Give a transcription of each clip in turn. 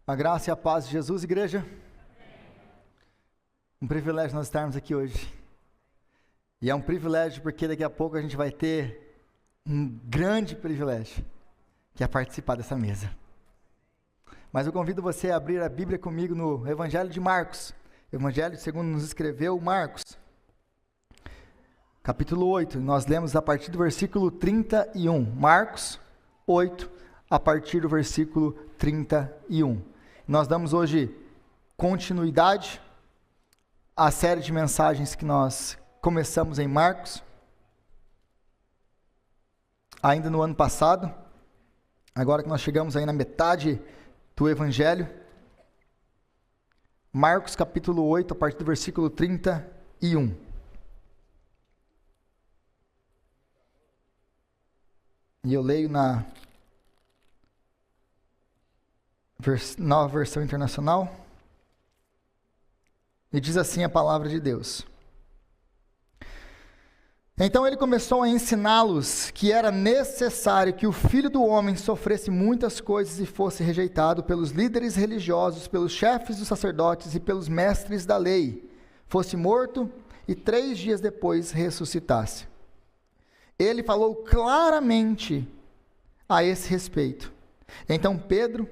A graça e a paz de Jesus, igreja. Um privilégio nós estarmos aqui hoje. E é um privilégio porque daqui a pouco a gente vai ter um grande privilégio, que é participar dessa mesa. Mas eu convido você a abrir a Bíblia comigo no Evangelho de Marcos. Evangelho segundo nos escreveu Marcos. Capítulo 8, nós lemos a partir do versículo 31. Marcos 8, a partir do versículo 31. Nós damos hoje continuidade à série de mensagens que nós começamos em Marcos, ainda no ano passado, agora que nós chegamos aí na metade do Evangelho. Marcos capítulo 8, a partir do versículo 31. E eu leio na Nova Versão Internacional, e diz assim a palavra de Deus. Então ele começou a ensiná-los que era necessário que o Filho do Homem sofresse muitas coisas e fosse rejeitado pelos líderes religiosos, pelos chefes dos sacerdotes e pelos mestres da lei, fosse morto e 3 dias depois ressuscitasse. Ele falou claramente a esse respeito. Então Pedro,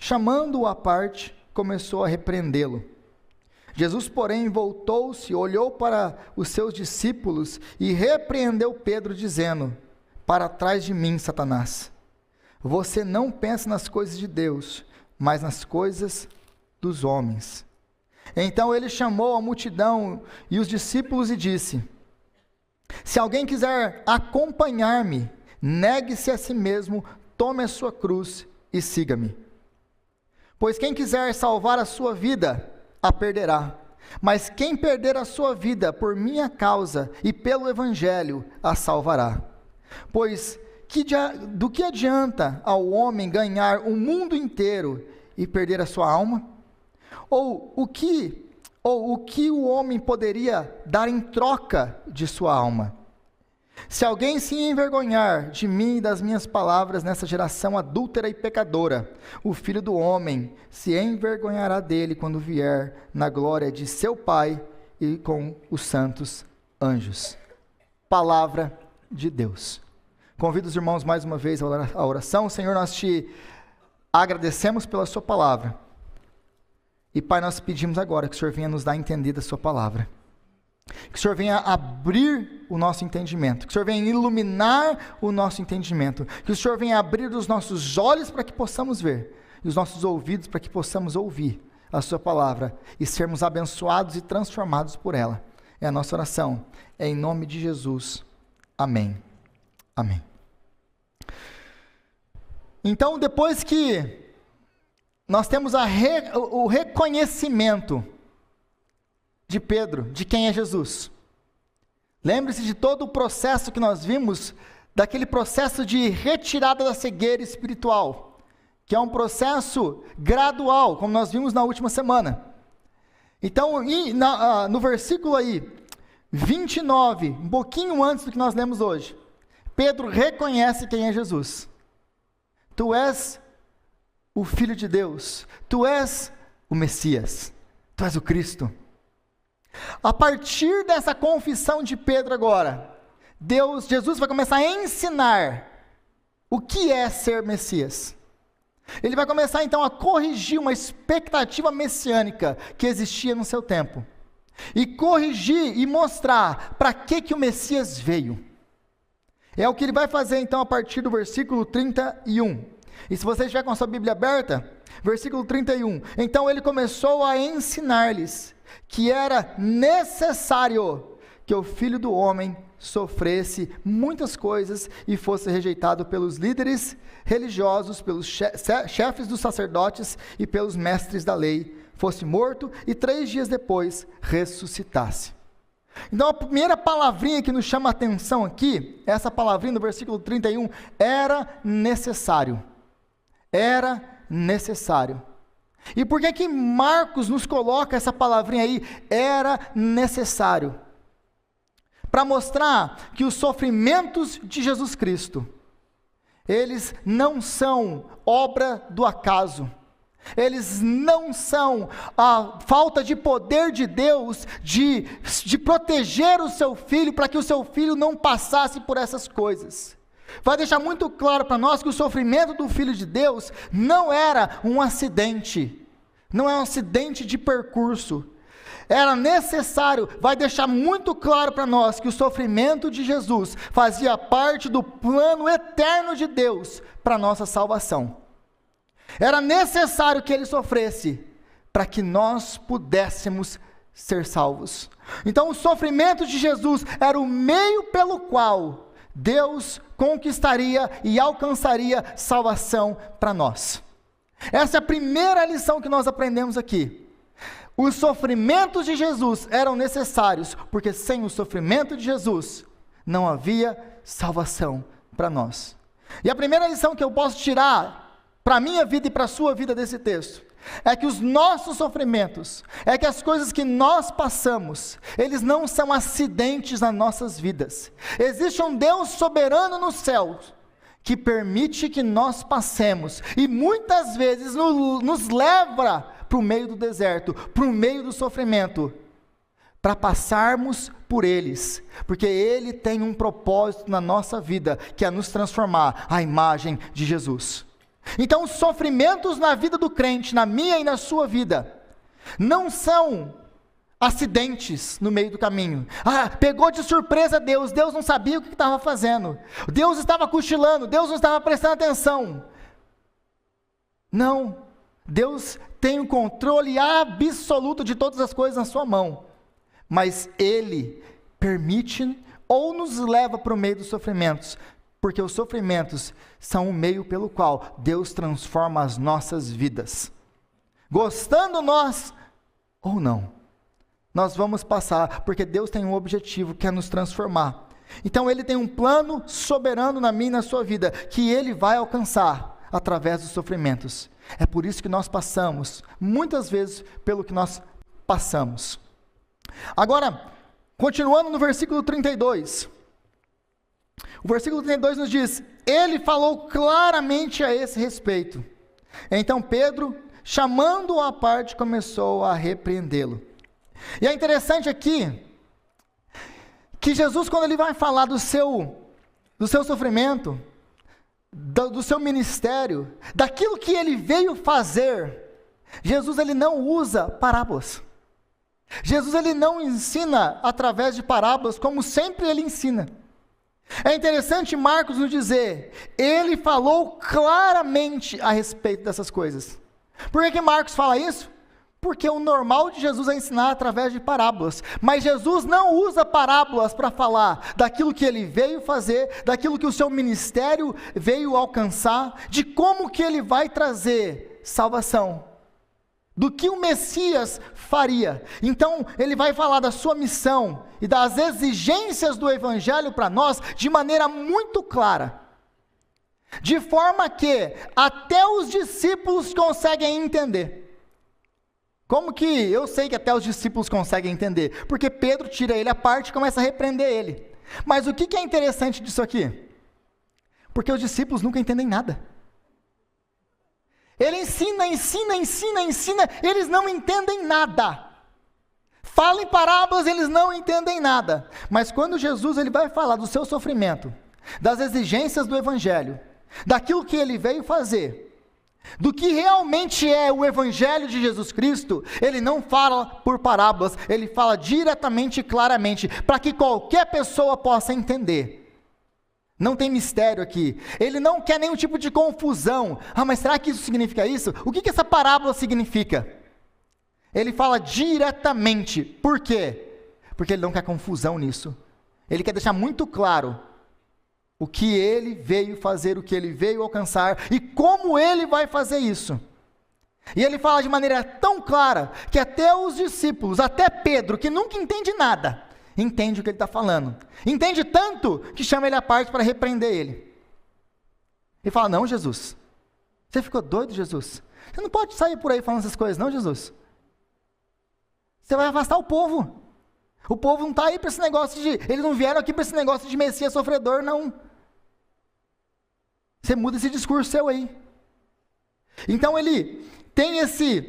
chamando-o à parte, começou a repreendê-lo. Jesus, porém, voltou-se, olhou para os seus discípulos e repreendeu Pedro, dizendo: para trás de mim, Satanás. Você não pensa nas coisas de Deus, mas nas coisas dos homens. Então ele chamou a multidão e os discípulos e disse: se alguém quiser acompanhar-me, negue-se a si mesmo, tome a sua cruz e siga-me. Pois quem quiser salvar a sua vida, a perderá. Mas quem perder a sua vida por minha causa e pelo Evangelho, a salvará. Pois do que adianta ao homem ganhar o mundo inteiro e perder a sua alma? Ou o que o homem poderia dar em troca de sua alma? Se alguém se envergonhar de mim e das minhas palavras nessa geração adúltera e pecadora, o Filho do Homem se envergonhará dele quando vier na glória de seu Pai e com os santos anjos. Palavra de Deus. Convido os irmãos mais uma vez à oração. Senhor, nós te agradecemos pela sua palavra. E Pai, nós pedimos agora que o Senhor venha nos dar a entender da sua palavra. Que o Senhor venha abrir o nosso entendimento, que o Senhor venha iluminar o nosso entendimento, que o Senhor venha abrir os nossos olhos para que possamos ver, e os nossos ouvidos para que possamos ouvir a sua palavra, e sermos abençoados e transformados por ela. É a nossa oração, é em nome de Jesus, amém, amém. Então, depois que nós temos o reconhecimento de Pedro, de quem é Jesus. Lembre-se de todo o processo que nós vimos, daquele processo de retirada da cegueira espiritual, que é um processo gradual, como nós vimos na última semana. Então, no versículo aí, 29, um pouquinho antes do que nós lemos hoje, Pedro reconhece quem é Jesus. Tu és o Filho de Deus, tu és o Messias, tu és o Cristo. A partir dessa confissão de Pedro agora, Jesus vai começar a ensinar o que é ser Messias. Ele vai começar então a corrigir uma expectativa messiânica que existia no seu tempo. E corrigir e mostrar para que o Messias veio. É o que ele vai fazer então a partir do versículo 31. E se você estiver com a sua Bíblia aberta, versículo 31. Então ele começou a ensinar-lhes que era necessário que o Filho do Homem sofresse muitas coisas e fosse rejeitado pelos líderes religiosos, pelos chefes dos sacerdotes e pelos mestres da lei, fosse morto e 3 dias depois ressuscitasse. Então a primeira palavrinha que nos chama a atenção aqui, essa palavrinha no versículo 31, era necessário. Era necessário. E por que Marcos nos coloca essa palavrinha aí, era necessário? Para mostrar que os sofrimentos de Jesus Cristo, eles não são obra do acaso, eles não são a falta de poder de Deus de proteger o seu filho, para que o seu filho não passasse por essas coisas. Vai deixar muito claro para nós que o sofrimento do Filho de Deus não era um acidente, não é um acidente de percurso. Era necessário, vai deixar muito claro para nós que o sofrimento de Jesus fazia parte do plano eterno de Deus para a nossa salvação. Era necessário que ele sofresse para que nós pudéssemos ser salvos. Então o sofrimento de Jesus era o meio pelo qual Deus conquistaria e alcançaria salvação para nós. Essa é a primeira lição que nós aprendemos aqui. Os sofrimentos de Jesus eram necessários, porque sem o sofrimento de Jesus não havia salvação para nós. E a primeira lição que eu posso tirar para a minha vida e para a sua vida desse texto é que os nossos sofrimentos, é que as coisas que nós passamos, eles não são acidentes nas nossas vidas. Existe um Deus soberano nos céus que permite que nós passemos e muitas vezes nos leva para o meio do deserto, para o meio do sofrimento, para passarmos por eles, porque Ele tem um propósito na nossa vida, que é nos transformar à imagem de Jesus. Então os sofrimentos na vida do crente, na minha e na sua vida, não são acidentes no meio do caminho. Pegou de surpresa Deus não sabia o que estava fazendo, Deus estava cochilando, Deus não estava prestando atenção. Não, Deus tem o controle absoluto de todas as coisas na sua mão, mas Ele permite ou nos leva para o meio dos sofrimentos, porque os sofrimentos são o meio pelo qual Deus transforma as nossas vidas. Gostando nós ou não, nós vamos passar, porque Deus tem um objetivo, que é nos transformar. Então Ele tem um plano soberano na minha e na sua vida, que Ele vai alcançar através dos sofrimentos. É por isso que nós passamos, muitas vezes, pelo que nós passamos. Agora, continuando no versículo 32, o versículo 32 nos diz: Ele falou claramente a esse respeito. Então Pedro, chamando-o à parte, começou a repreendê-lo. E é interessante aqui, que Jesus, quando Ele vai falar do seu sofrimento, do seu ministério, daquilo que Ele veio fazer, Jesus Ele não usa parábolas. Jesus Ele não ensina através de parábolas, como sempre Ele ensina. É interessante Marcos nos dizer, Ele falou claramente a respeito dessas coisas. Por que Marcos fala isso? Porque o normal de Jesus é ensinar através de parábolas, mas Jesus não usa parábolas para falar daquilo que Ele veio fazer, daquilo que o seu ministério veio alcançar, de como que Ele vai trazer salvação, do que o Messias faria. Então Ele vai falar da sua missão e das exigências do Evangelho para nós de maneira muito clara, de forma que até os discípulos conseguem entender. Como que eu sei que até os discípulos conseguem entender? Porque Pedro tira ele à parte e começa a repreender ele. Mas o que é interessante disso aqui? Porque os discípulos nunca entendem nada. Ele ensina, eles não entendem nada. Fala em parábolas, eles não entendem nada. Mas quando Jesus ele vai falar do seu sofrimento, das exigências do Evangelho, daquilo que Ele veio fazer, do que realmente é o Evangelho de Jesus Cristo, Ele não fala por parábolas, Ele fala diretamente e claramente, para que qualquer pessoa possa entender. Não tem mistério aqui. Ele não quer nenhum tipo de confusão. Mas será que isso significa isso? O que essa parábola significa? Ele fala diretamente. Por quê? Porque Ele não quer confusão nisso. Ele quer deixar muito claro o que Ele veio fazer, o que Ele veio alcançar e como Ele vai fazer isso. E Ele fala de maneira tão clara que até os discípulos, até Pedro, que nunca entende nada, entende o que Ele está falando. Entende tanto que chama Ele à parte para repreender Ele. E fala: não, Jesus, você ficou doido, Jesus? Você não pode sair por aí falando essas coisas, não, Jesus. Você vai afastar o povo. O povo não está aí para esse negócio de... Eles não vieram aqui para esse negócio de Messias sofredor, não. Você muda esse discurso seu aí. Então ele tem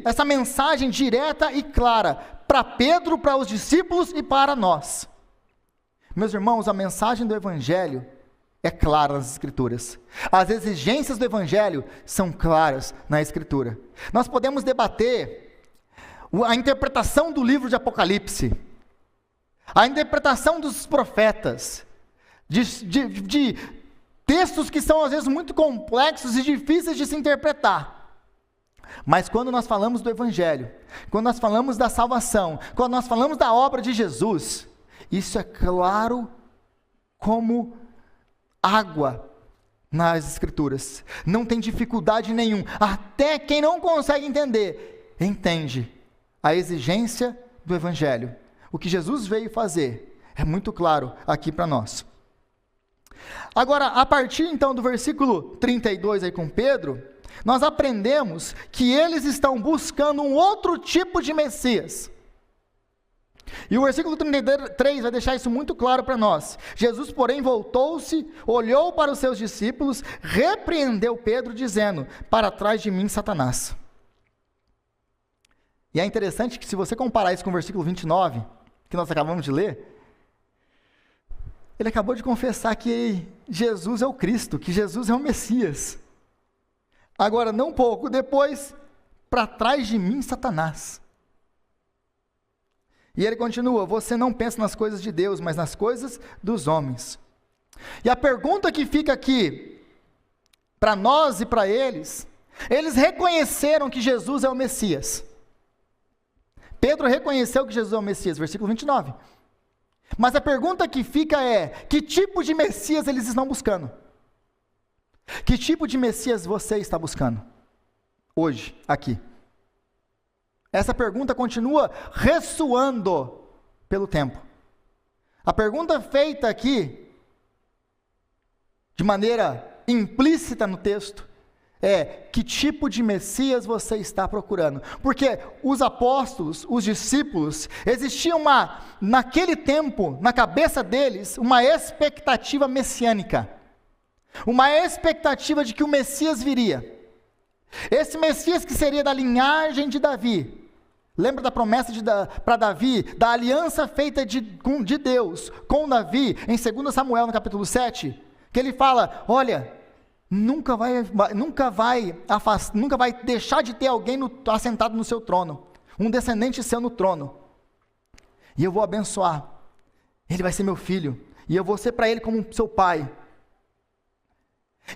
essa mensagem direta e clara para Pedro, para os discípulos e para nós. Meus irmãos, a mensagem do Evangelho é clara nas Escrituras. As exigências do Evangelho são claras na Escritura. Nós podemos debater a interpretação do livro de Apocalipse, a interpretação dos profetas, de textos que são às vezes muito complexos e difíceis de se interpretar. Mas quando nós falamos do Evangelho, quando nós falamos da salvação, quando nós falamos da obra de Jesus, isso é claro como água nas Escrituras. Não tem dificuldade nenhuma. Até quem não consegue entender, entende a exigência do Evangelho. O que Jesus veio fazer é muito claro aqui para nós. Agora, a partir então do versículo 32 aí com Pedro, nós aprendemos que eles estão buscando um outro tipo de Messias. E o versículo 33 vai deixar isso muito claro para nós. Jesus, porém, voltou-se, olhou para os seus discípulos, repreendeu Pedro, dizendo: para trás de mim, Satanás. E é interessante que, se você comparar isso com o versículo 29, que nós acabamos de ler, ele acabou de confessar que Jesus é o Cristo, que Jesus é o Messias. Agora, não pouco depois, para trás de mim, Satanás. E ele continua: você não pensa nas coisas de Deus, mas nas coisas dos homens. E a pergunta que fica aqui, para nós e para eles reconheceram que Jesus é o Messias. Pedro reconheceu que Jesus é o Messias, versículo 29. Mas a pergunta que fica é: que tipo de Messias eles estão buscando? Que tipo de Messias você está buscando hoje, aqui? Essa pergunta continua ressoando pelo tempo. A pergunta feita aqui, de maneira implícita no texto, é: que tipo de Messias você está procurando? Porque os apóstolos, os discípulos, existia naquele tempo, na cabeça deles, uma expectativa messiânica. Uma expectativa de que o Messias viria. Esse Messias que seria da linhagem de Davi. Lembra da promessa para Davi, da aliança feita de Deus com Davi, em 2 Samuel, no capítulo 7? Que ele fala: olha, nunca vai deixar de ter alguém assentado no seu trono, um descendente seu no trono, e eu vou abençoar, ele vai ser meu filho, e eu vou ser para ele como seu pai.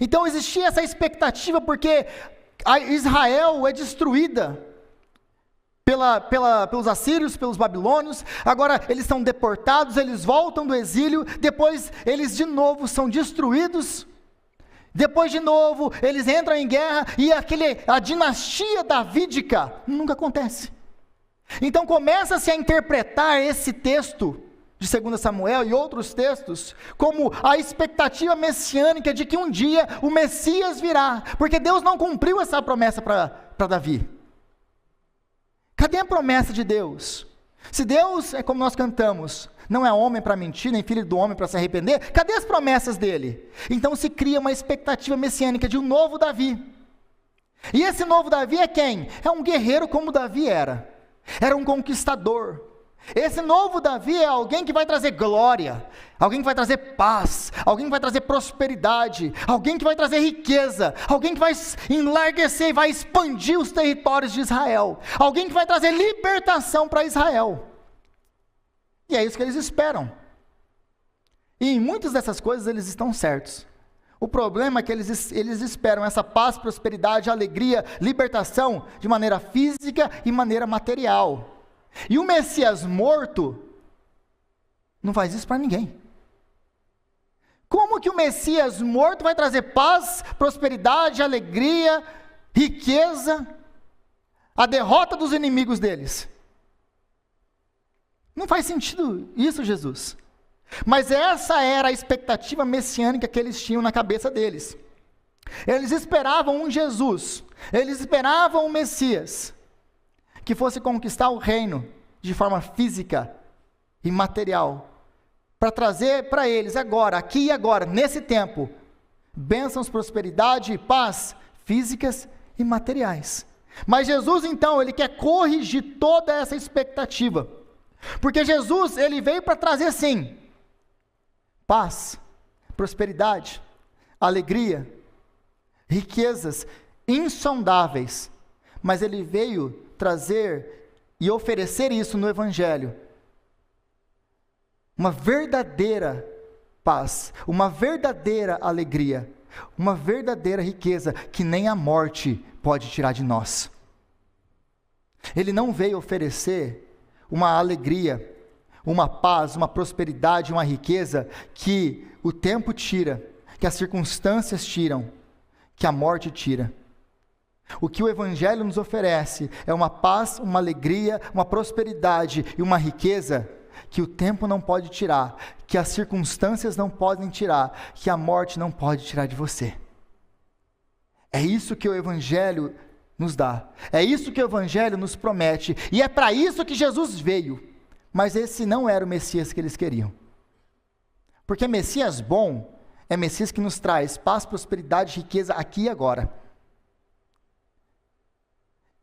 Então existia essa expectativa, porque Israel é destruída pelos assírios, pelos babilônios. Agora eles são deportados, eles voltam do exílio, depois eles de novo são destruídos, depois de novo eles entram em guerra, e a dinastia davídica nunca acontece. Então começa-se a interpretar esse texto de 2 Samuel e outros textos como a expectativa messiânica de que um dia o Messias virá, porque Deus não cumpriu essa promessa para Davi. Cadê a promessa de Deus? Se Deus é como nós cantamos, não é homem para mentir, nem filho do homem para se arrepender, cadê as promessas dele? Então se cria uma expectativa messiânica de um novo Davi. E esse novo Davi é quem? É um guerreiro como Davi era um conquistador. Esse novo Davi é alguém que vai trazer glória, alguém que vai trazer paz, alguém que vai trazer prosperidade, alguém que vai trazer riqueza, alguém que vai enlarguecer e vai expandir os territórios de Israel, alguém que vai trazer libertação para Israel. E é isso que eles esperam. E em muitas dessas coisas eles estão certos. O problema é que eles esperam essa paz, prosperidade, alegria, libertação de maneira física e maneira material. E o Messias morto não faz isso para ninguém. Como que o Messias morto vai trazer paz, prosperidade, alegria, riqueza, a derrota dos inimigos deles? Não faz sentido isso, Jesus. Mas essa era a expectativa messiânica que eles tinham na cabeça deles. Eles esperavam um Jesus, eles esperavam um Messias que fosse conquistar o reino de forma física e material, para trazer para eles agora, aqui e agora, nesse tempo, bênçãos, prosperidade e paz físicas e materiais. Mas Jesus, então, ele quer corrigir toda essa expectativa. Porque Jesus, ele veio para trazer, sim, paz, prosperidade, alegria, riquezas insondáveis. Mas ele veio trazer e oferecer isso no Evangelho. Uma verdadeira paz, uma verdadeira alegria, uma verdadeira riqueza que nem a morte pode tirar de nós. Ele não veio oferecer uma alegria, uma paz, uma prosperidade, uma riqueza que o tempo tira, que as circunstâncias tiram, que a morte tira. O que o Evangelho nos oferece é uma paz, uma alegria, uma prosperidade e uma riqueza que o tempo não pode tirar, que as circunstâncias não podem tirar, que a morte não pode tirar de você. É isso que o Evangelho nos dá, é isso que o Evangelho nos promete, e é para isso que Jesus veio. Mas esse não era o Messias que eles queriam. Porque Messias bom é Messias que nos traz paz, prosperidade, riqueza aqui e agora.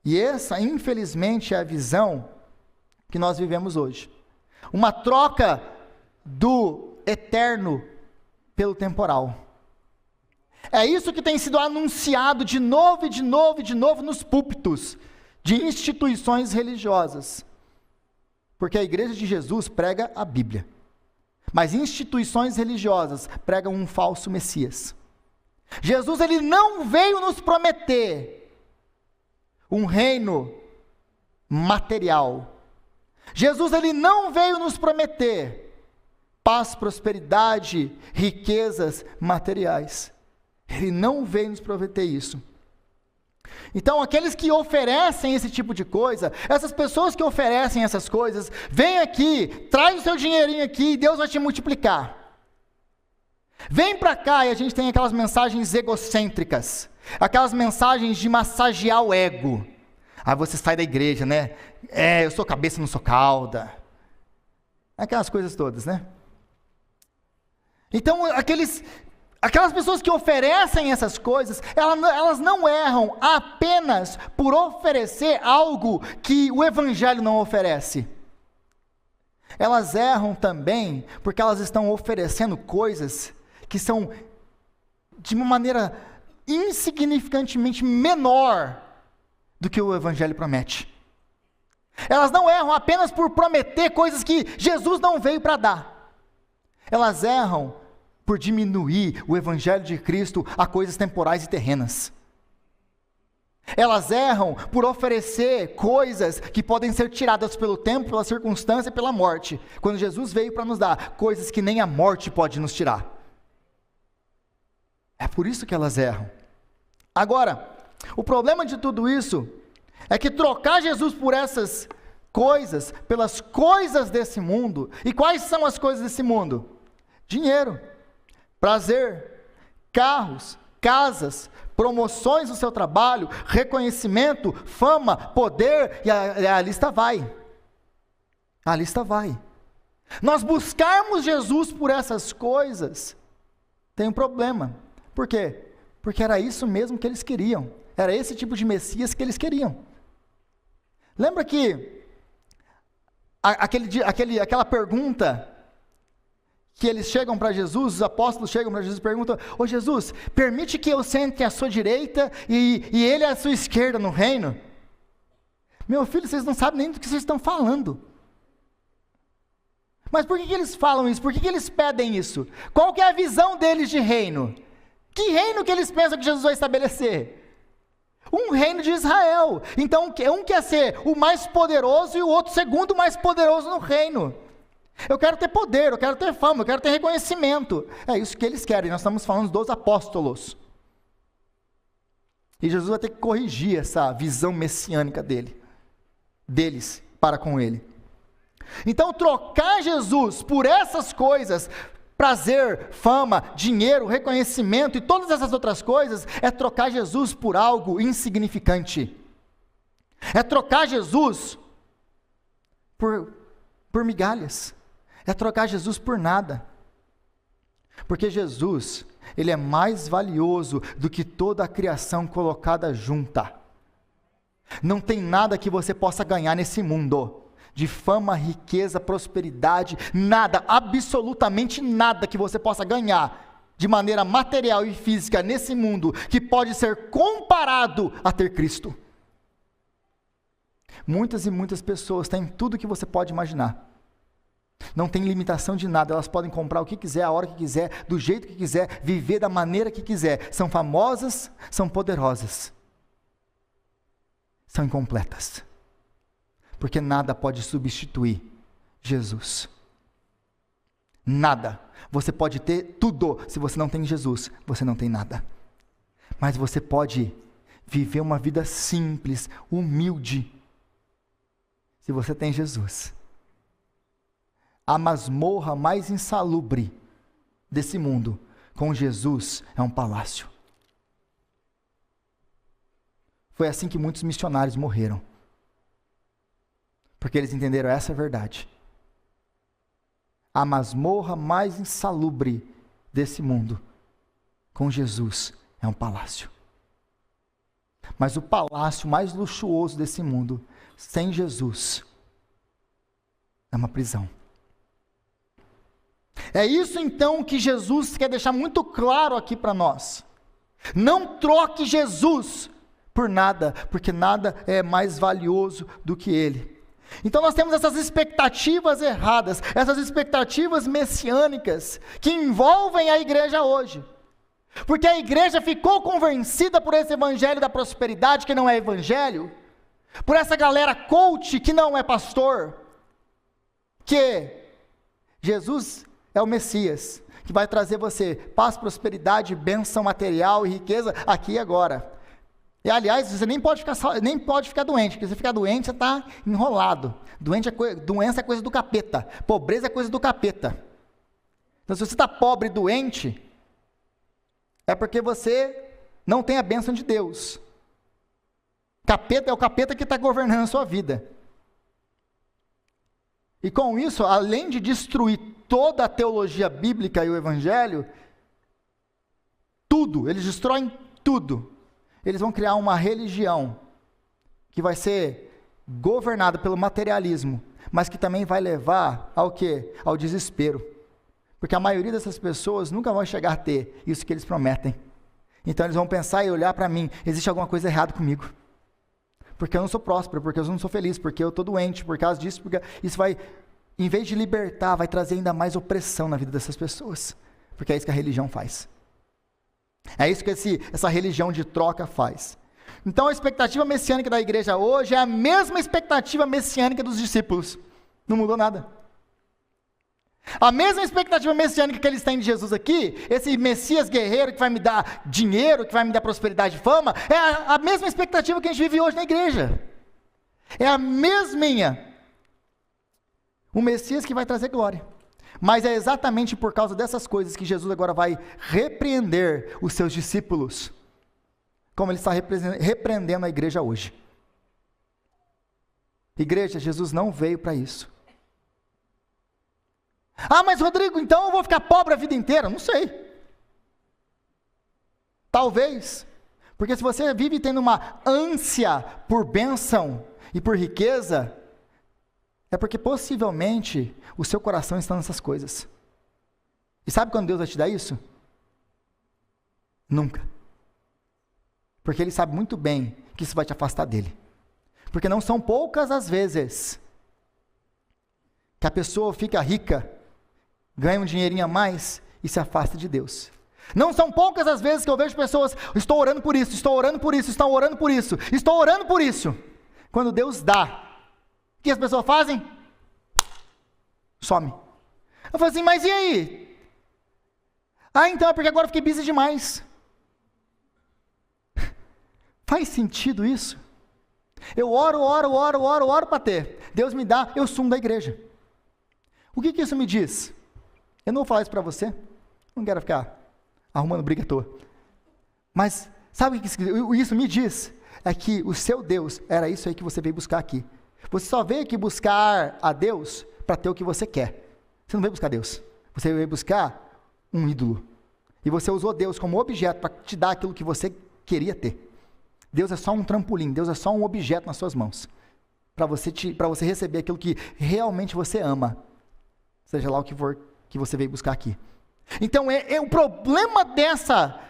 E essa, infelizmente, é a visão que nós vivemos hoje. Uma troca do eterno pelo temporal. É isso que tem sido anunciado de novo e de novo e de novo nos púlpitos de instituições religiosas. Porque a igreja de Jesus prega a Bíblia. Mas instituições religiosas pregam um falso Messias. Jesus, ele não veio nos prometer um reino material. Jesus, ele não veio nos prometer paz, prosperidade, riquezas materiais. Ele não veio nos prometer isso. Então, aqueles que oferecem esse tipo de coisa, essas pessoas que oferecem essas coisas, vem aqui, traz o seu dinheirinho aqui e Deus vai te multiplicar. Vem para cá, e a gente tem aquelas mensagens egocêntricas, aquelas mensagens de massagear o ego. Aí você sai da igreja, né? Eu sou cabeça, não sou cauda. Aquelas coisas todas, né? Então, aquelas pessoas que oferecem essas coisas, elas não erram apenas por oferecer algo que o Evangelho não oferece. Elas erram também porque elas estão oferecendo coisas que são de uma maneira insignificantemente menor do que o Evangelho promete. Elas não erram apenas por prometer coisas que Jesus não veio para dar. Elas erram por diminuir o Evangelho de Cristo a coisas temporais e terrenas. Elas erram por oferecer coisas que podem ser tiradas pelo tempo, pela circunstância e pela morte, quando Jesus veio para nos dar coisas que nem a morte pode nos tirar. É por isso que elas erram. Agora, o problema de tudo isso é que trocar Jesus por essas coisas, pelas coisas desse mundo, e quais são as coisas desse mundo? Dinheiro, prazer, carros, casas, promoções no seu trabalho, reconhecimento, fama, poder, e a lista vai. A lista vai. Nós buscarmos Jesus por essas coisas, tem um problema. Por quê? Porque era isso mesmo que eles queriam. Era esse tipo de Messias que eles queriam. Lembra que aquela pergunta que eles chegam para Jesus, os apóstolos chegam para Jesus e perguntam: ô Jesus, permite que eu sente à sua direita e ele à sua esquerda no reino? Meu filho, vocês não sabem nem do que vocês estão falando. Mas por que eles falam isso? Por que eles pedem isso? Qual que é a visão deles de reino? Que reino que eles pensam que Jesus vai estabelecer? Um reino de Israel. Então um quer ser o mais poderoso e o outro segundo mais poderoso no reino. Eu quero ter poder, eu quero ter fama, eu quero ter reconhecimento. É isso que eles querem. Nós estamos falando dos apóstolos. E Jesus vai ter que corrigir essa visão messiânica deles para com ele. Então, trocar Jesus por essas coisas, prazer, fama, dinheiro, reconhecimento e todas essas outras coisas, é trocar Jesus por algo insignificante. É trocar Jesus por migalhas. É trocar Jesus por nada. Porque Jesus, ele é mais valioso do que toda a criação colocada junta. Não tem nada que você possa ganhar nesse mundo, de fama, riqueza, prosperidade, nada, absolutamente nada que você possa ganhar, de maneira material e física nesse mundo, que pode ser comparado a ter Cristo. Muitas e muitas pessoas têm tudo que você pode imaginar. Não tem limitação de nada, elas podem comprar o que quiser, a hora que quiser, do jeito que quiser, viver da maneira que quiser. São famosas, são poderosas. São incompletas. Porque nada pode substituir Jesus. Nada. Você pode ter tudo, se você não tem Jesus, você não tem nada. Mas você pode viver uma vida simples, humilde, se você tem Jesus. A masmorra mais insalubre desse mundo, com Jesus, é um palácio. Foi assim que muitos missionários morreram. Porque eles entenderam essa verdade. A masmorra mais insalubre desse mundo, com Jesus, é um palácio. Mas o palácio mais luxuoso desse mundo, sem Jesus, é uma prisão. É isso então que Jesus quer deixar muito claro aqui para nós. Não troque Jesus por nada, porque nada é mais valioso do que Ele. Então nós temos essas expectativas erradas, essas expectativas messiânicas, que envolvem a igreja hoje. Porque a igreja ficou convencida por esse evangelho da prosperidade, que não é evangelho, por essa galera coach, que não é pastor, que Jesus é o Messias, que vai trazer você paz, prosperidade, bênção material e riqueza aqui e agora. E aliás, você nem pode ficar doente, porque se você ficar doente, você está enrolado. Doença é coisa do capeta, pobreza é coisa do capeta. Então se você está pobre e doente, é porque você não tem a bênção de Deus. Capeta é o capeta que está governando a sua vida. E com isso, além de destruir toda a teologia bíblica e o evangelho, tudo, eles destroem tudo. Eles vão criar uma religião que vai ser governada pelo materialismo, mas que também vai levar ao quê? Ao desespero. Porque a maioria dessas pessoas nunca vão chegar a ter isso que eles prometem. Então eles vão pensar e olhar para mim, existe alguma coisa errada comigo. Porque eu não sou próspero, porque eu não sou feliz, porque eu estou doente, por causa disso, porque isso vai, em vez de libertar, vai trazer ainda mais opressão na vida dessas pessoas. Porque é isso que a religião faz. É isso que essa religião de troca faz. Então a expectativa messiânica da igreja hoje é a mesma expectativa messiânica dos discípulos. Não mudou nada. A mesma expectativa messiânica que eles têm de Jesus aqui, esse Messias guerreiro que vai me dar dinheiro, que vai me dar prosperidade e fama, é a mesma expectativa que a gente vive hoje na igreja. É a mesminha. O Messias que vai trazer glória. Mas é exatamente por causa dessas coisas que Jesus agora vai repreender os seus discípulos, como ele está repreendendo a igreja hoje. Igreja, Jesus não veio para isso. Ah, mas Rodrigo, então eu vou ficar pobre a vida inteira? Não sei. Talvez. Porque se você vive tendo uma ânsia por bênção e por riqueza, é porque possivelmente o seu coração está nessas coisas. E sabe quando Deus vai te dar isso? Nunca. Porque Ele sabe muito bem que isso vai te afastar dEle. Porque não são poucas as vezes que a pessoa fica rica, ganha um dinheirinho a mais e se afasta de Deus. Não são poucas as vezes que eu vejo pessoas, estou orando por isso, estou orando por isso, estou orando por isso, estou orando por isso. Quando Deus dá, o que as pessoas fazem? Some. Eu falo assim, mas e aí? Ah, então é porque agora eu fiquei busy demais. Faz sentido isso? Eu oro para ter. Deus me dá, eu sumo da igreja. O que isso me diz? Eu não vou falar isso para você. Não quero ficar arrumando briga à toa. Mas sabe o que isso me diz? É que o seu Deus era isso aí que você veio buscar aqui. Você só veio aqui buscar a Deus para ter o que você quer. Você não veio buscar Deus. Você veio buscar um ídolo. E você usou Deus como objeto para te dar aquilo que você queria ter. Deus é só um trampolim, Deus é só um objeto nas suas mãos, para você receber aquilo que realmente você ama, seja lá o que for que você veio buscar aqui. Então, o problema dessa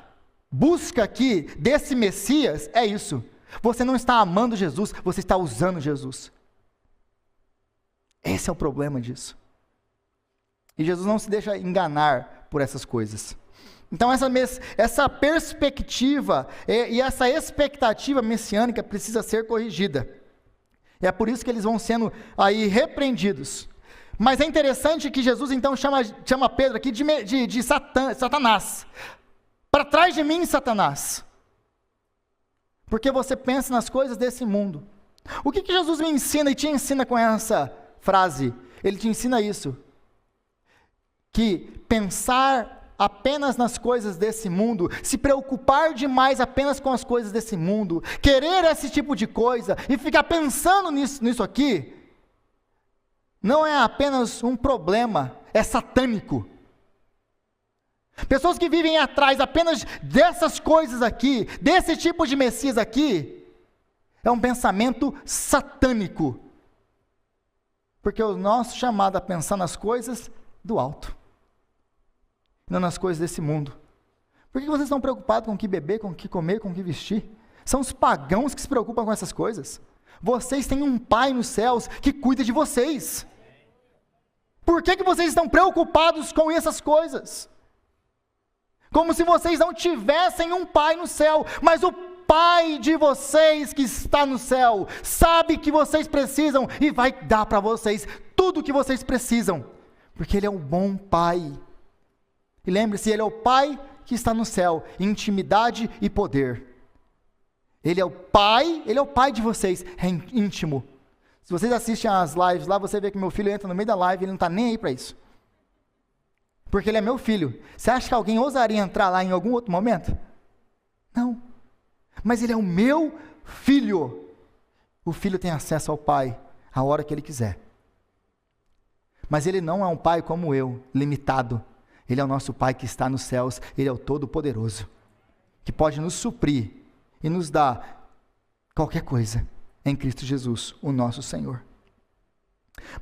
busca aqui, desse Messias, é isso. Você não está amando Jesus, você está usando Jesus. Esse é o problema disso. E Jesus não se deixa enganar por essas coisas. Então essa perspectiva e essa expectativa messiânica precisa ser corrigida. E é por isso que eles vão sendo aí repreendidos. Mas é interessante que Jesus então chama Pedro aqui de Satanás. Para trás de mim, Satanás. Porque você pensa nas coisas desse mundo. O que Jesus me ensina e te ensina com essa frase? Ele te ensina isso. Que pensar apenas nas coisas desse mundo, se preocupar demais apenas com as coisas desse mundo, querer esse tipo de coisa e ficar pensando nisso aqui, não é apenas um problema, é satânico. Pessoas que vivem atrás apenas dessas coisas aqui, desse tipo de Messias aqui, é um pensamento satânico. Porque o nosso chamado a pensar nas coisas do alto, não nas coisas desse mundo. Por que vocês estão preocupados com o que beber, com o que comer, com o que vestir? São os pagãos que se preocupam com essas coisas. Vocês têm um Pai nos céus que cuida de vocês. Por que vocês estão preocupados com essas coisas? Como se vocês não tivessem um Pai no céu, mas o Pai de vocês que está no céu sabe que vocês precisam e vai dar para vocês tudo o que vocês precisam, porque Ele é um bom Pai. E lembre-se, Ele é o Pai que está no céu, intimidade e poder. Ele é o Pai de vocês, é íntimo. Se vocês assistem às lives lá, você vê que meu filho entra no meio da live e ele não está nem aí para isso. Porque ele é meu filho. Você acha que alguém ousaria entrar lá em algum outro momento? Não. Mas ele é o meu filho. O filho tem acesso ao Pai a hora que ele quiser. Mas ele não é um pai como eu, limitado. Ele é o nosso Pai que está nos céus, Ele é o Todo-Poderoso, que pode nos suprir e nos dar qualquer coisa em Cristo Jesus, o nosso Senhor.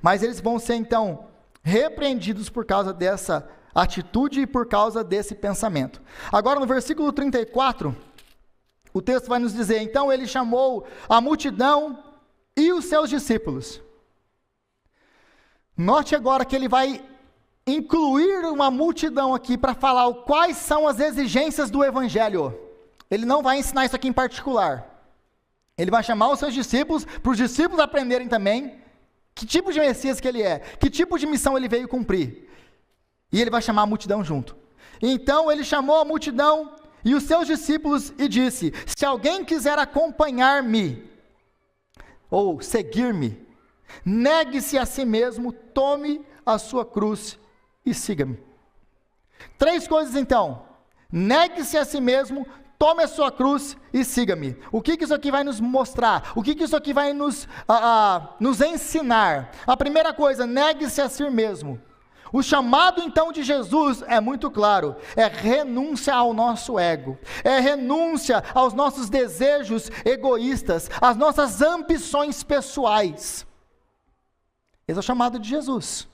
Mas eles vão ser então repreendidos por causa dessa atitude e por causa desse pensamento. Agora no versículo 34, o texto vai nos dizer, então ele chamou a multidão e os seus discípulos. Note agora que ele vai incluir uma multidão aqui para falar quais são as exigências do Evangelho. Ele não vai ensinar isso aqui em particular. Ele vai chamar os seus discípulos, para os discípulos aprenderem também que tipo de Messias que ele é, que tipo de missão ele veio cumprir. E ele vai chamar a multidão junto. Então ele chamou a multidão e os seus discípulos e disse, se alguém quiser acompanhar-me, ou seguir-me, negue-se a si mesmo, tome a sua cruz e siga-me. 3 coisas então, negue-se a si mesmo, tome a sua cruz e siga-me. O que isso aqui vai nos mostrar? O que isso aqui vai nos ensinar? A primeira coisa, negue-se a si mesmo. O chamado então de Jesus é muito claro, é renúncia ao nosso ego, é renúncia aos nossos desejos egoístas, às nossas ambições pessoais. Esse é o chamado de Jesus.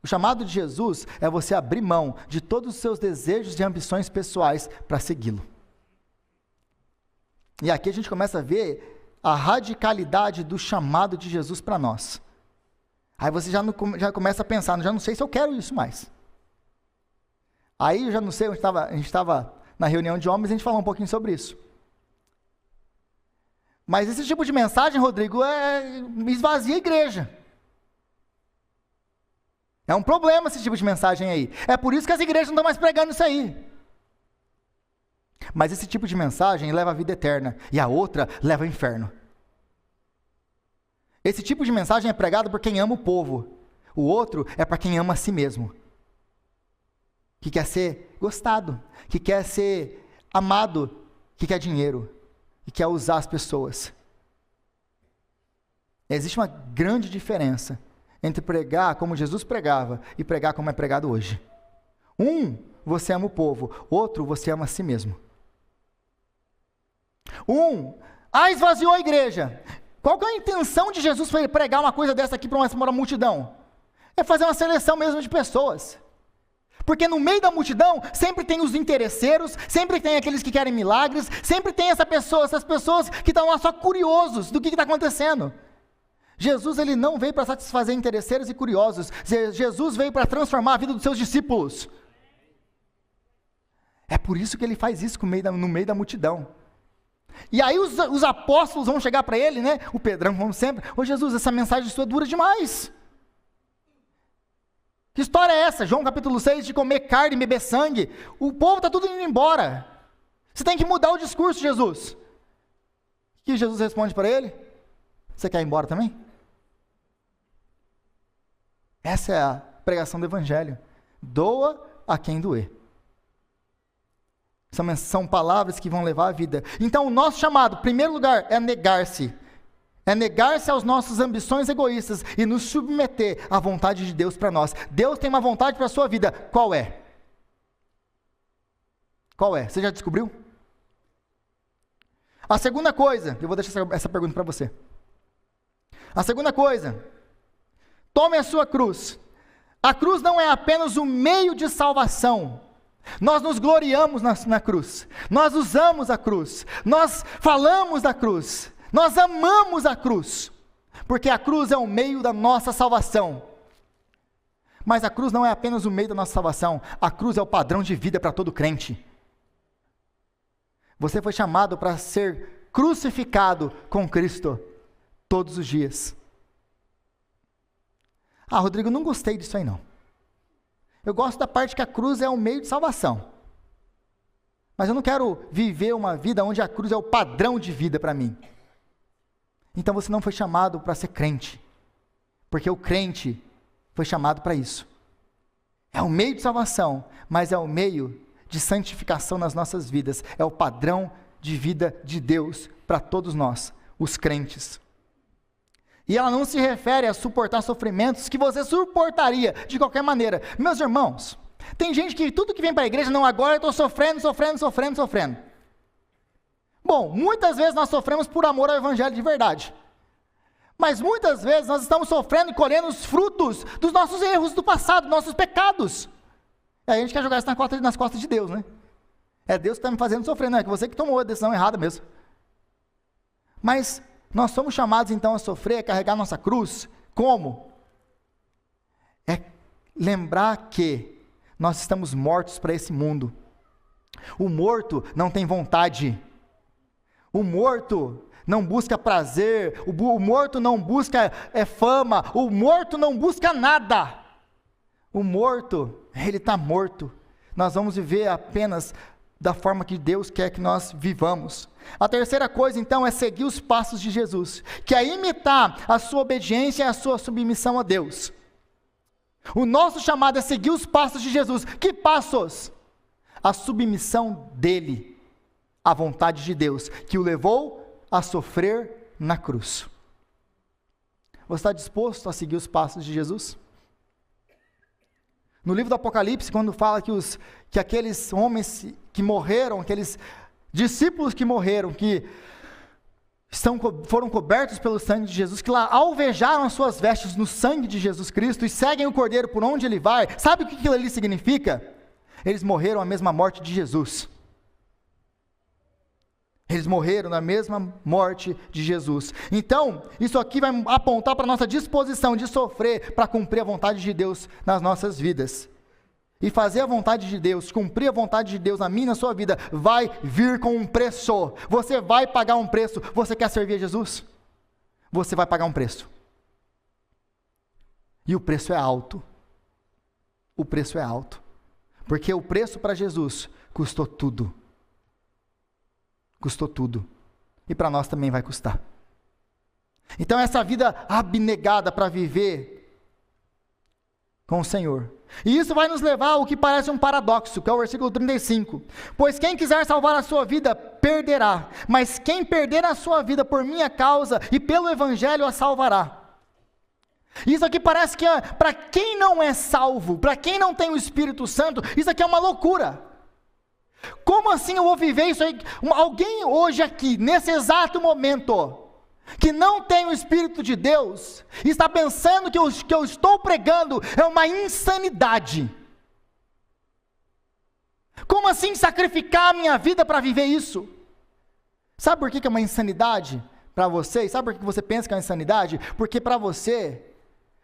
O chamado de Jesus é você abrir mão de todos os seus desejos e ambições pessoais para segui-lo. E aqui a gente começa a ver a radicalidade do chamado de Jesus para nós. Aí você já começa a pensar, já não sei se eu quero isso mais. Aí eu já não sei, a gente estava na reunião de homens e a gente falou um pouquinho sobre isso. Mas esse tipo de mensagem, Rodrigo, esvazia a igreja. É um problema esse tipo de mensagem aí. É por isso que as igrejas não estão mais pregando isso aí. Mas esse tipo de mensagem leva à vida eterna e a outra leva ao inferno. Esse tipo de mensagem é pregado por quem ama o povo. O outro é para quem ama a si mesmo. Que quer ser gostado, que quer ser amado, que quer dinheiro e quer usar as pessoas. Existe uma grande diferença entre pregar como Jesus pregava e pregar como é pregado hoje. Um, você ama o povo. Outro, você ama a si mesmo. Esvaziou a igreja. Qual que é a intenção de Jesus para pregar uma coisa dessa aqui para uma multidão? É fazer uma seleção mesmo de pessoas. Porque no meio da multidão, sempre tem os interesseiros, sempre tem aqueles que querem milagres, sempre tem essas pessoas que estão lá só curiosos do que está acontecendo. Jesus, ele não veio para satisfazer interesseiros e curiosos. Jesus veio para transformar a vida dos seus discípulos. É por isso que ele faz isso no meio da multidão. E aí os apóstolos vão chegar para ele, né? O Pedrão, como sempre: ô Jesus, essa mensagem sua dura demais. Que história é essa? João capítulo 6, de comer carne e beber sangue. O povo está tudo indo embora. Você tem que mudar o discurso, Jesus. O que Jesus responde para ele? Você quer ir embora também? Essa é a pregação do evangelho. Doa a quem doer. São palavras que vão levar a vida. Então o nosso chamado, em primeiro lugar, é negar-se. É negar-se às nossas ambições egoístas e nos submeter à vontade de Deus para nós. Deus tem uma vontade para a sua vida. Qual é? Qual é? Você já descobriu? A segunda coisa, eu vou deixar essa pergunta para você. A segunda coisa: tome a sua cruz. A cruz não é apenas um meio de salvação. Nós nos gloriamos na cruz. Nós usamos a cruz. Nós falamos da cruz. Nós amamos a cruz, porque a cruz é o meio da nossa salvação. Mas a cruz não é apenas o meio da nossa salvação, a cruz é o padrão de vida para todo crente. Você foi chamado para ser crucificado com Cristo todos os dias. Rodrigo, não gostei disso aí não. Eu gosto da parte que a cruz é o meio de salvação. Mas eu não quero viver uma vida onde a cruz é o padrão de vida para mim. Então você não foi chamado para ser crente, porque o crente foi chamado para isso. É o meio de salvação, mas é o meio de santificação nas nossas vidas. É o padrão de vida de Deus para todos nós, os crentes. E ela não se refere a suportar sofrimentos que você suportaria de qualquer maneira. Meus irmãos, tem gente que tudo que vem para a igreja, não, agora eu estou sofrendo. Bom, muitas vezes nós sofremos por amor ao evangelho de verdade. Mas muitas vezes nós estamos sofrendo e colhendo os frutos dos nossos erros do passado, dos nossos pecados. E aí a gente quer jogar isso nas costas de Deus, né? É Deus que está me fazendo sofrer, não é que você que tomou a decisão errada mesmo. Mas nós somos chamados então a sofrer, a carregar nossa cruz. Como? É lembrar que nós estamos mortos para esse mundo. O morto não tem vontade. O morto não busca prazer, o morto não busca fama, o morto não busca nada. O morto, ele está morto. Nós vamos viver apenas da forma que Deus quer que nós vivamos. A terceira coisa, então, é seguir os passos de Jesus, que é imitar a sua obediência e a sua submissão a Deus. O nosso chamado é seguir os passos de Jesus. Que passos? A submissão dele à vontade de Deus, que o levou a sofrer na cruz. Você está disposto a seguir os passos de Jesus? No livro do Apocalipse, quando fala que aqueles homens que morreram, aqueles discípulos que morreram, que foram cobertos pelo sangue de Jesus, que lá alvejaram as suas vestes no sangue de Jesus Cristo e seguem o Cordeiro por onde ele vai, sabe o que aquilo ali significa? Eles morreram a mesma morte de Jesus. Eles morreram na mesma morte de Jesus. Então, isso aqui vai apontar para a nossa disposição de sofrer para cumprir a vontade de Deus nas nossas vidas. E fazer a vontade de Deus, cumprir a vontade de Deus na minha e na sua vida, vai vir com um preço. Você vai pagar um preço. Você quer servir a Jesus? Você vai pagar um preço. E o preço é alto. O preço é alto. Porque o preço para Jesus custou tudo. Custou tudo. E para nós também vai custar. Então essa vida abnegada para viver com o Senhor. E isso vai nos levar ao que parece um paradoxo, que é o versículo 35. Pois quem quiser salvar a sua vida, perderá. Mas quem perder a sua vida por minha causa e pelo Evangelho a salvará. Isso aqui parece que para quem não é salvo, para quem não tem o Espírito Santo, isso aqui é uma loucura. Como assim eu vou viver isso aí? Alguém hoje aqui, nesse exato momento, que não tem o Espírito de Deus, está pensando que o que eu estou pregando é uma insanidade. Como assim sacrificar a minha vida para viver isso? Sabe por que é uma insanidade para você? Sabe por que você pensa que é uma insanidade? Porque para você,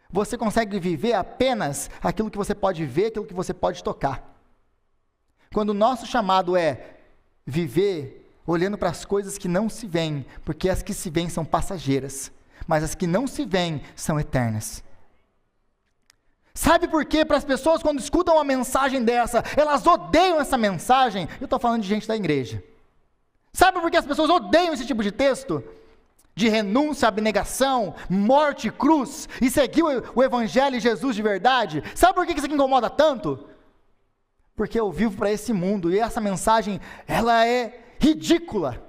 você consegue viver apenas aquilo que você pode ver, aquilo que você pode tocar. Quando o nosso chamado é viver olhando para as coisas que não se veem, porque as que se veem são passageiras, mas as que não se veem são eternas. Sabe por quê? Para as pessoas, quando escutam uma mensagem dessa, elas odeiam essa mensagem. Eu estou falando de gente da igreja. Sabe por que as pessoas odeiam esse tipo de texto? De renúncia, abnegação, morte, cruz, e seguir o evangelho e Jesus de verdade. Sabe por que isso aqui incomoda tanto? Porque eu vivo para esse mundo, e essa mensagem, ela é ridícula.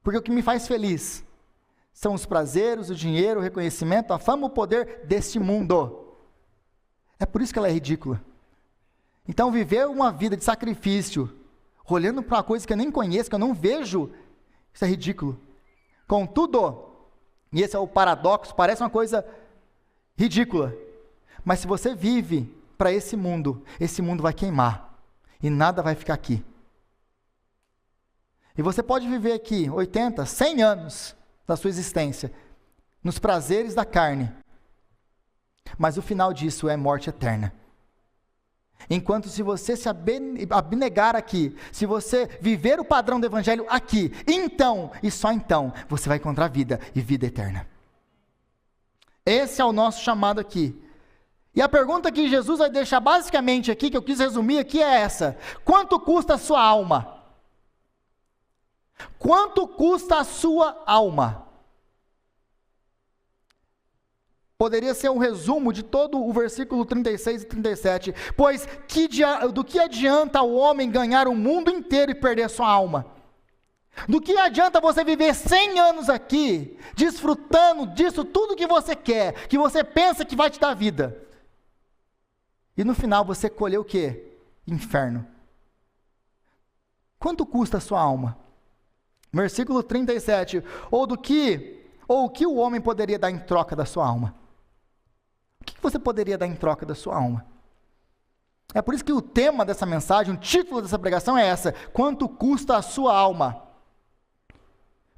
Porque o que me faz feliz são os prazeres, o dinheiro, o reconhecimento, a fama, o poder deste mundo. É por isso que ela é ridícula. Então, viver uma vida de sacrifício, olhando para uma coisa que eu nem conheço, que eu não vejo, isso é ridículo. Contudo, e esse é o paradoxo, parece uma coisa ridícula, mas se você vive para esse mundo vai queimar, e nada vai ficar aqui. E você pode viver aqui 80, 100 anos da sua existência, nos prazeres da carne, mas o final disso é morte eterna. Enquanto se você se abnegar aqui, se você viver o padrão do evangelho aqui, então, e só então, você vai encontrar vida e vida eterna. Esse é o nosso chamado aqui. E a pergunta que Jesus vai deixar basicamente aqui, que eu quis resumir aqui, é essa: quanto custa a sua alma? Quanto custa a sua alma? Poderia ser um resumo de todo o versículo 36 e 37. Pois do que adianta o homem ganhar o mundo inteiro e perder a sua alma? Do que adianta você viver 100 anos aqui, desfrutando disso tudo que você quer, que você pensa que vai te dar vida, e no final você colher o quê? Inferno. Quanto custa a sua alma? Versículo 37. Ou o que o homem poderia dar em troca da sua alma? O que você poderia dar em troca da sua alma? É por isso que o tema dessa mensagem, o título dessa pregação é essa: quanto custa a sua alma?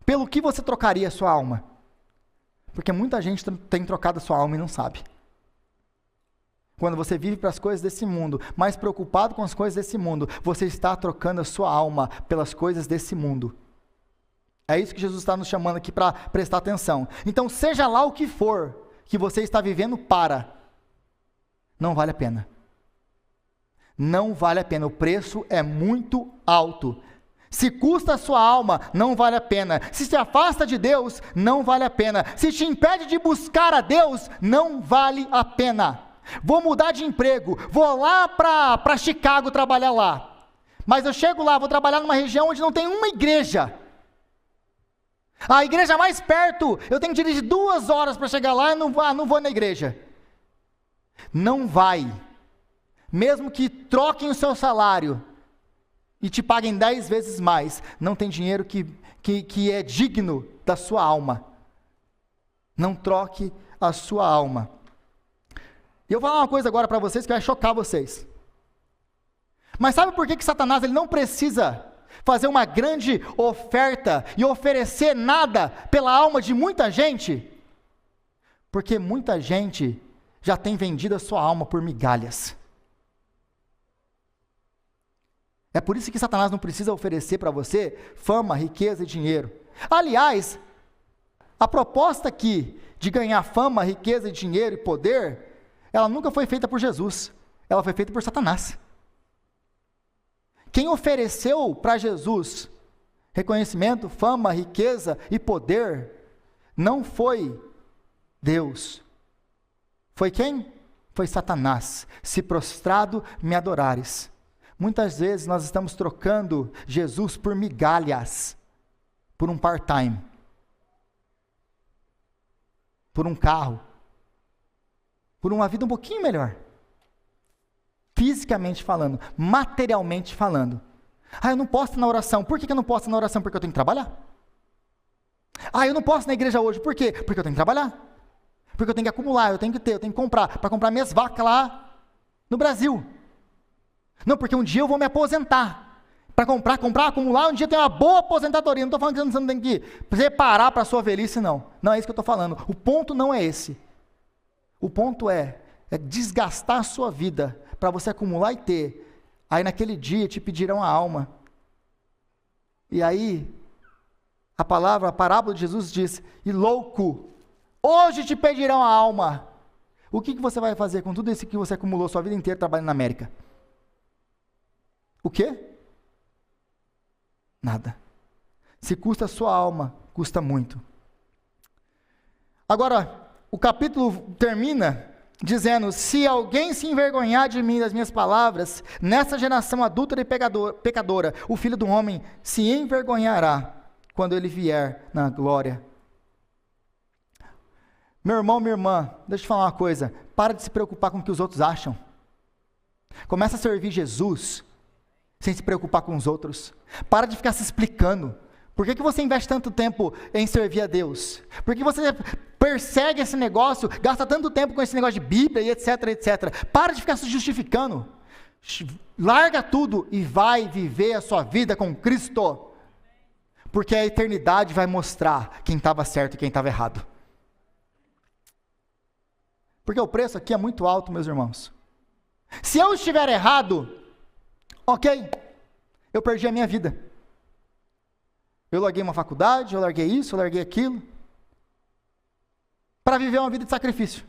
Pelo que você trocaria a sua alma? Porque muita gente tem trocado a sua alma e não sabe. Quando você vive para as coisas desse mundo, mais preocupado com as coisas desse mundo, você está trocando a sua alma pelas coisas desse mundo. É isso que Jesus está nos chamando aqui para prestar atenção. Então, seja lá o que for que você está vivendo não vale a pena. Não vale a pena, o preço é muito alto. Se custa a sua alma, não vale a pena. Se te afasta de Deus, não vale a pena. Se te impede de buscar a Deus, não vale a pena. Vou mudar de emprego, vou lá para Chicago trabalhar lá. Mas eu chego lá, vou trabalhar numa região onde não tem uma igreja. A igreja mais perto, eu tenho que dirigir 2 horas para chegar lá e não vou na igreja. Não vai. Mesmo que troquem o seu salário e te paguem 10 vezes mais, não tem dinheiro que é digno da sua alma. Não troque a sua alma. E eu vou falar uma coisa agora para vocês que vai chocar vocês. Mas sabe por que Satanás ele não precisa fazer uma grande oferta e oferecer nada pela alma de muita gente? Porque muita gente já tem vendido a sua alma por migalhas. É por isso que Satanás não precisa oferecer para você fama, riqueza e dinheiro. Aliás, a proposta aqui de ganhar fama, riqueza, dinheiro e poder, ela nunca foi feita por Jesus, ela foi feita por Satanás. Quem ofereceu para Jesus reconhecimento, fama, riqueza e poder, não foi Deus. Foi quem? Foi Satanás. Se prostrado me adorares. Muitas vezes nós estamos trocando Jesus por migalhas, por um part-time, por um carro, por uma vida um pouquinho melhor. fisicamente falando, materialmente falando. Eu não posso ir na oração. Por que eu não posso ir na oração? Porque eu tenho que trabalhar. Eu não posso ir na igreja hoje. Por quê? Porque eu tenho que trabalhar. Porque eu tenho que acumular, eu tenho que comprar, para comprar minhas vacas lá no Brasil. Não, porque um dia eu vou me aposentar. Para comprar, acumular, um dia tem uma boa aposentadoria. Não estou falando que você não tem que preparar para a sua velhice, não. Não é isso que eu estou falando. O ponto não é esse. O ponto é desgastar a sua vida para você acumular e ter. Aí naquele dia te pedirão a alma. E aí, a parábola de Jesus diz, e louco, hoje te pedirão a alma. O que você vai fazer com tudo isso que você acumulou sua vida inteira trabalhando na América? O quê? Nada. Se custa a sua alma, custa muito. Agora, o capítulo termina dizendo, se alguém se envergonhar de mim, das minhas palavras, nessa geração adúltera e pecadora, o Filho do Homem se envergonhará quando ele vier na glória. Meu irmão, minha irmã, deixa eu te falar uma coisa, para de se preocupar com o que os outros acham. Começa a servir Jesus, sem se preocupar com os outros. Para de ficar se explicando. Por que você investe tanto tempo em servir a Deus? Por que você persegue esse negócio, gasta tanto tempo com esse negócio de Bíblia e etc, etc. Para de ficar se justificando. Larga tudo e vai viver a sua vida com Cristo. Porque a eternidade vai mostrar quem estava certo e quem estava errado. Porque o preço aqui é muito alto, meus irmãos. Se eu estiver errado, ok, eu perdi a minha vida. Eu larguei uma faculdade, eu larguei isso, eu larguei aquilo, para viver uma vida de sacrifício.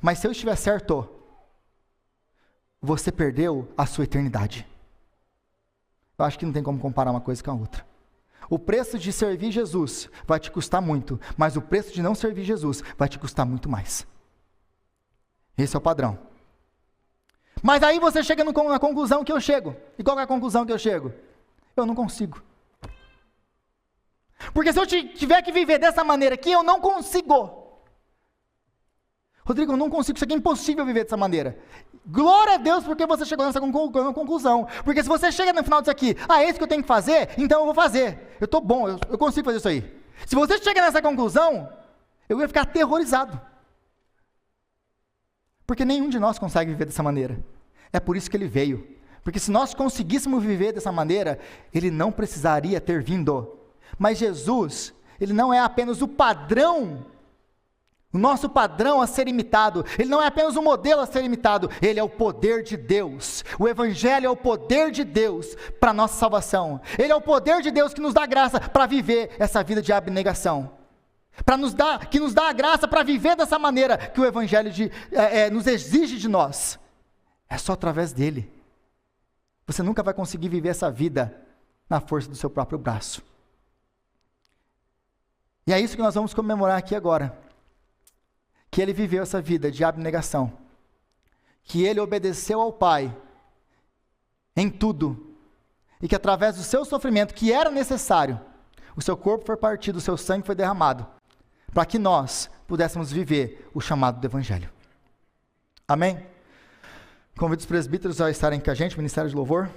Mas se eu estiver certo, você perdeu a sua eternidade. Eu acho que não tem como comparar uma coisa com a outra. O preço de servir Jesus vai te custar muito, mas o preço de não servir Jesus vai te custar muito mais. Esse é o padrão. Mas aí você chega na conclusão que eu chego. E qual é a conclusão que eu chego? Eu não consigo. Porque se eu tiver que viver dessa maneira aqui, eu não consigo. Rodrigo, eu não consigo, isso aqui é impossível viver dessa maneira. Glória a Deus porque você chegou nessa conclusão. Porque se você chega no final disso aqui, é isso que eu tenho que fazer, então eu vou fazer. Eu estou bom, eu consigo fazer isso aí. Se você chega nessa conclusão, eu ia ficar aterrorizado. Porque nenhum de nós consegue viver dessa maneira. É por isso que ele veio. Porque se nós conseguíssemos viver dessa maneira, ele não precisaria ter vindo. Mas Jesus, ele não é apenas o padrão, o nosso padrão a ser imitado. Ele não é apenas um modelo a ser imitado. Ele é o poder de Deus. O Evangelho é o poder de Deus para a nossa salvação. Ele é o poder de Deus que nos dá graça para viver essa vida de abnegação. Que nos dá a graça para viver dessa maneira que o Evangelho nos exige de nós. É só através dele. Você nunca vai conseguir viver essa vida na força do seu próprio braço. E é isso que nós vamos comemorar aqui agora. Que ele viveu essa vida de abnegação. Que ele obedeceu ao Pai em tudo. E que através do seu sofrimento, que era necessário, o seu corpo foi partido, o seu sangue foi derramado, para que nós pudéssemos viver o chamado do Evangelho. Amém? Convido os presbíteros a estarem com a gente, Ministério de Louvor.